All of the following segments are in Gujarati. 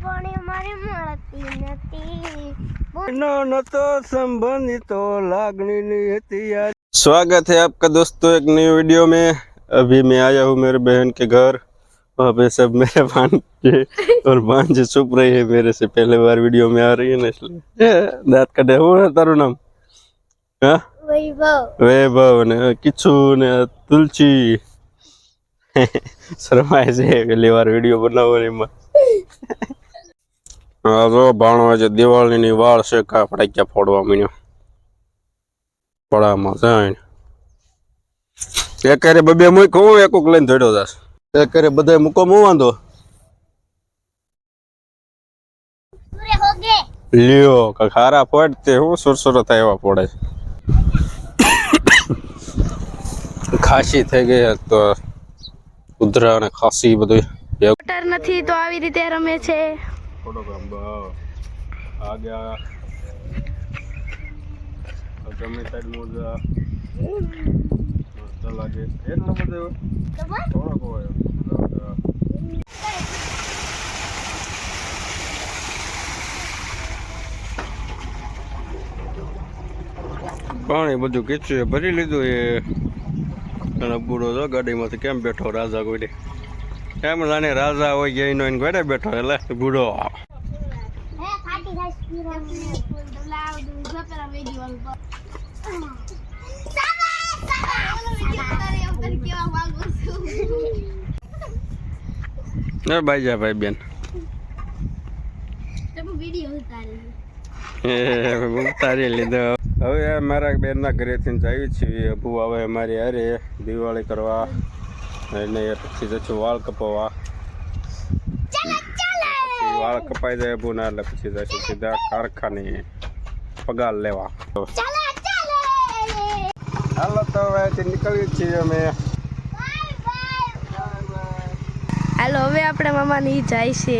પાણી મારી મળતી નથી न तो संबंधितो लागनी नहीं थी यार। स्वागत है आपका दोस्तों एक नई वीडियो में। अभी मैं आया हूँ मेरे बहन के घर। वहाँ पे सब मेरे भांजे और भांजे छुप रही है मेरे से, पहले बार वीडियो में आ रही है ना, इसलिए दांत कटे हुए। तारू नाम हाँ वैभव ने किच्छु ने तुलसी शर्माए છે પહેલી વાર વિડિયો બનાવવાની માં। હા જો ભાણો આજે દિવાળીની વાળ છે કા ફટાક્યા ફોડવા માંડ્યો પડામાં જાય એક કરે બબે મૂકો હું એકક લઈને ધડ્યો જાસ એક કરે બધાય મૂકો મો વાંધો લ્યો કા ખારા ફોડતે હું સુરસુરો થાય એવા ફોડે ખાસી થઈ ગઈ તો ઉધરા અને ખાસી બધું મોટર નથી તો આવી રીતે રમે છે। ફોટોગ્રામ આ ગયા ગમે સાઈડ મોજા મસ્ત લાગે એટલો બધો થોડોક હોય પાણી બધું કીચું ભરી લીધું એ અને બુડો તો ગાડીમાંથી કેમ બેઠો રાજા કોઈ કેમ જાણે રાજા હોય ગયા એનો ગોડે બેઠો એટલે બુડો ભાઈ જા ભાઈ બેન ઉતારી લીધો। હવે મારા બેનના ઘરેથી આવી છીએ અબુ આવે અમારી હારે દિવાળી કરવા અને પછી જશું વાળ કપાવવા વાળ કપાઈ જાય અબુના એટલે પછી જશું સીધા કારખાને પગાર લેવા। હાલો તો હવે નીકળીએ છીએ અમે। હાલો હવે આપણે મામાની જાય છે।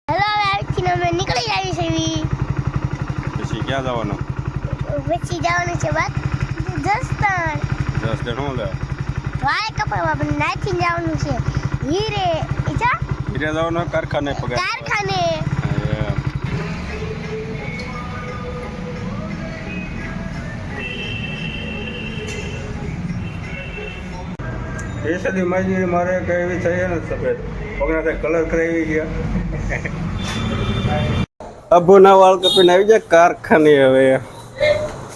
હાલો હવે અહીંથી અમે નીકળી આવી છે। પછી ક્યાં જવાનું? પછી જવાનું છે વાત જસદણ શું લે વાય કપાવા પણ નાથી જવાનું છે હીરે ઈજા હીરે જવાનું કારખાને પગાર કારખાને। એ સદી માજી મારે કઈ એવી થઈ ને સફેદ પગના કલર કરાવી ગયા અબુના વાળ કપીને આવી જાય કારખાને। હવે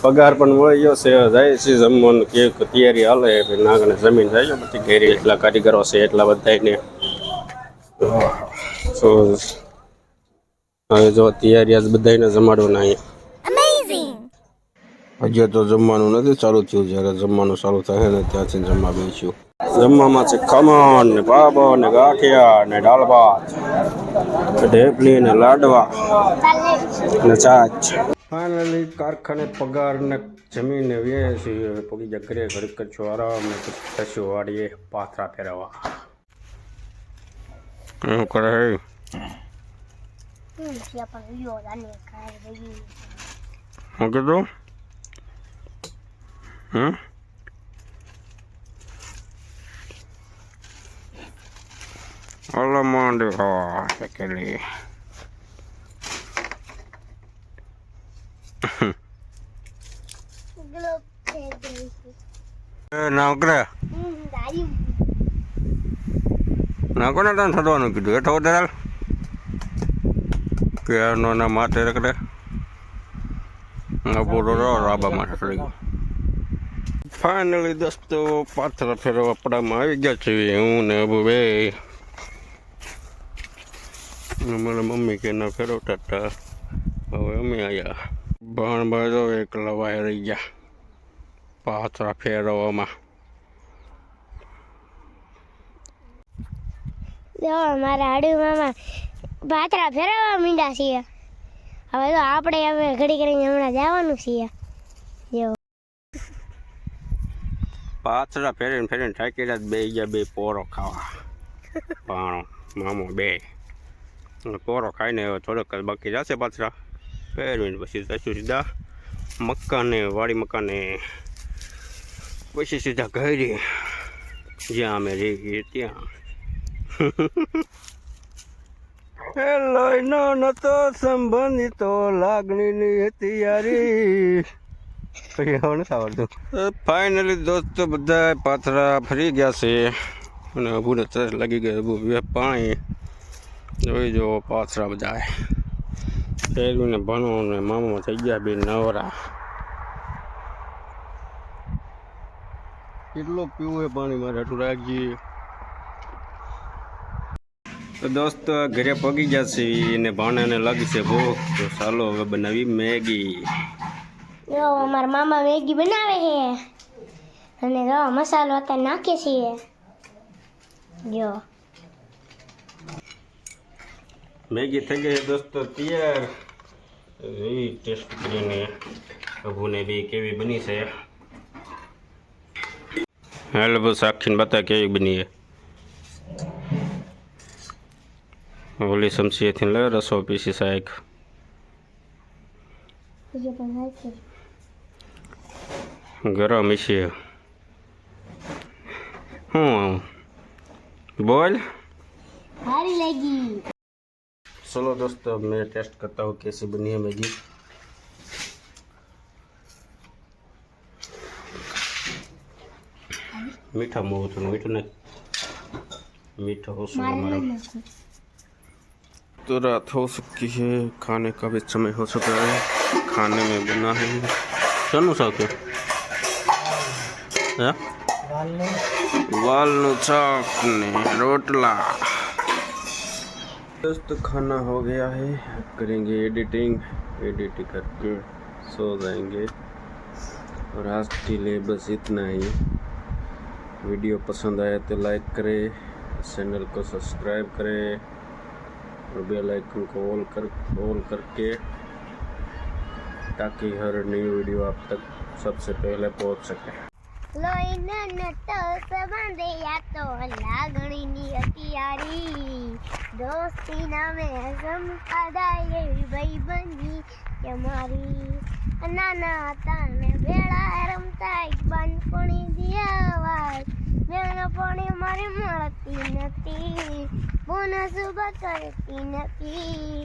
પગાર પણ મળી ગયો છે જાય છે જમવાનું કે તૈયારી હાલે નાગને જમીન જાય પછી ઘેરી એટલા કારીગરો છે એટલા બધાને હવે જો તૈયારી આજ બધાને જમાડવાના અહીંયા હજી તો જમવાનું નથી ચાલુ થયું જ્યારે જમવાનું ચાલુ થાય ને ત્યાંથી જમવા બેસ્યું। જમવામાં છે ખમણ ને પાપડ ને ગાંઠિયા ને દાળ ભાત ઢેપલી ને લાડવા ને છાશ। ફાઇનલી કારખાને પગાર ને જમીને વેચી હવે પગી જા ઘરે ઘડીક કરશું આરામ ને થશું વાડીએ પાથરા ફેરવવા। શું કરે શું કીધું Hola monde oh sekali ના કરે ના કોને તને થવાનું કીધું એઠો વધારે કે ના માથે રખડે પૂરો રાબા માથે ચડી ગયો। ફાઇનલી દોસ્તો પાથરા ફેરવા પડામાં આવી ગયા છીએ હું ને અબુ બે। અમારા મમ્મી કે ના ફેરવતા હતા હવે અમે આવ્યા ભાણ બાજો એકલા વાય રહી ગયા પાથરા ફેરવવામાં। મારા હાડુ મામા પાથરા ફેરવવા માંડ્યા છીએ। હવે તો આપણે હવે ઘડી કરીને હમણાં જવાનું છીએ। પાથરા ફેરીને ફેરીને થાકી રહ્યા બે ગયા બે પોરો ખાવા ભાણો મામો બે પોરો ખાઈને થોડોક બાકી જશે પાથરા ફેરવીને પછી જઈશું સીધા મકાને વાડી મકાને પછી સીધા ઘરે જ્યાં અમે રહીએ ત્યાં। એ લોહીનો નતો સંબંધિતો લાગણીની હતી યારી. ફાઇનલી દોસ્તો બધા પાથરા ફરી ગયા છે અને અભુને તરસ લાગી ગઈ. અભુ પીવે પાણી. જોઈ જો પાથરા બધા ફેરવીને ભણવું ને મામા થઈ ગયા બે નવરા. કેટલો પીવું એ પાણી મારે આટલું રાખીએ. તો દોસ્તો ઘરે પગી ગયા છે ને ભાણાને લાગી છે ભૂખ. તો ચાલો હવે બનાવી મેગી. જો અમારા મામા મેગી બનાવે છે અને જો મસાલો અત્યારે નાખે છીએ. જો મેગી થઈ ગઈ દોસ્તો તૈયાર. એ ટેસ્ટ કરીને અભુને બી કેવી બની છે. હાલ બસ આખીને બતા કેવી બની છે. ઓલી સમસીએથી લે રસો પીસી શાક. ગરમ છે હું બોલ. સારી લાગી. चलो दोस्तों मैं टेस्ट करता हूँ कैसी बनी है मैगी. मीठा मुँह तो मीठा नहीं मीठा हो सकता हमारा. तो रात हो सकती है खाने का भी समय हो चुका है. खाने में बना है शानू शाक है वालनु शाक ने रोटला. दोस्तों खाना हो गया है. करेंगे एडिटिंग करके सो जाएंगे. और आज के लिए बस इतना ही. वीडियो पसंद आया तो लाइक करें, चैनल को सब्सक्राइब करें और बेल आइकन को ऑल करके ताकि हर नई वीडियो आप तक सबसे पहले पहुंच सके. લોહીનો નતો સંબંધિયા તો લાગણીની હતી યારી. દોસ્તી નામે સંપાદાય એવી ભાઈબંધી કે મારી. નાના હતા ને ભેળા રમતા એક બાનપણી દિયાવાય. બેનપણી મારી મળતી નથી, બોનસ કરતી નથી.